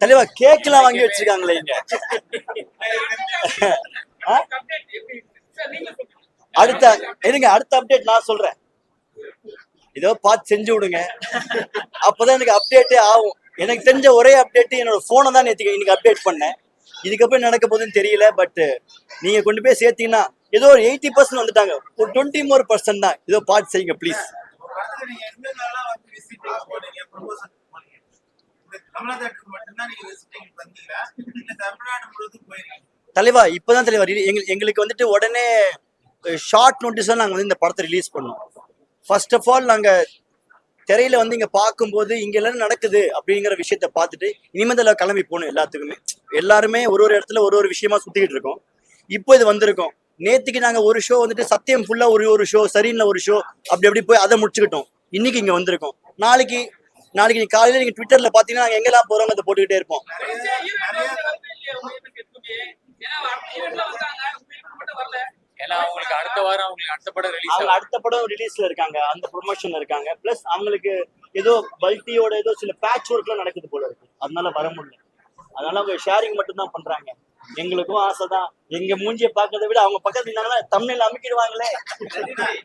தலைவா கேக் எல்லாம் வாங்கி வச்சிருக்காங்களே இங்க. அடுத்த இருங்க, அடுத்த அப்டேட் நான் சொல்றேன். ஏதோ பார்த்து செஞ்சு விடுங்க, அப்பதான் எனக்கு அப்டேட்டே ஆகும். எனக்கு தெரிஞ்ச ஒரே அப்டேட் என்னோட போனை தான் இன்னைக்கு அப்டேட் பண்ணேன். இதுக்கப்புறம் நடக்க போகுதுன்னு தெரியல. பட் நீங்க கொண்டு போய் சேர்த்தீங்கன்னா ஏதோ ஒரு 80% வந்துட்டாங்க, ஒரு 20% தான். ஏதோ பார்த்து செய்யுங்க ப்ளீஸ். தலைவா இப்பதான் தலைவா எங்களுக்கு வந்துட்டு உடனே ஷார்ட் நோட்டீஸா நாங்க வந்து இந்த படத்தை ரிலீஸ் பண்ணோம். ஃபர்ஸ்ட் ஆஃப் ஆல் நாங்க திரையில வந்து இங்க பார்க்கும்போது இங்க எல்லாம் நடக்குது அப்படிங்கிற விஷயத்த பார்த்துட்டு இனிமேல் கிளம்பி போகணும். எல்லாருமே ஒரு இடத்துல ஒரு விஷயமா சுத்திக்கிட்டு இருக்கோம். இப்போ இது வந்திருக்கோம். நேத்துக்கு நாங்க ஒரு ஷோ வந்துட்டு சத்தியம் ஃபுல்லா ஒரு ஷோ, சரியில்லை ஒரு ஷோ, அப்படி போய் அதை முடிச்சுக்கிட்டோம். இன்னைக்கு இங்க வந்திருக்கோம். நாளைக்கு நீங்க காலையில நீங்க ட்விட்டர்ல பாத்தீங்கன்னா நாங்க எங்கெல்லாம் போறோம் அதை போட்டுக்கிட்டே இருப்போம். அடுத்த படம் ரிலீஸ்ல இருக்காங்க, அந்த ப்ரொமோஷன்ல இருக்காங்க. பிளஸ் அவங்களுக்கு ஏதோ பல்டியோட ஏதோ சில பேட்ச் ஒர்க் எல்லாம் நடக்குது போல இருக்கு, அதனால வர முடியல. அதனால அவங்க ஷேரிங் மட்டும் தான் பண்றாங்க. எங்களுக்கும் ஆசைதான், எங்க மூஞ்சியை பார்க்கறத விட அவங்க பக்கத்துல இருந்தாங்கன்னா தமிழ்ல அமைக்கிடுவாங்களே.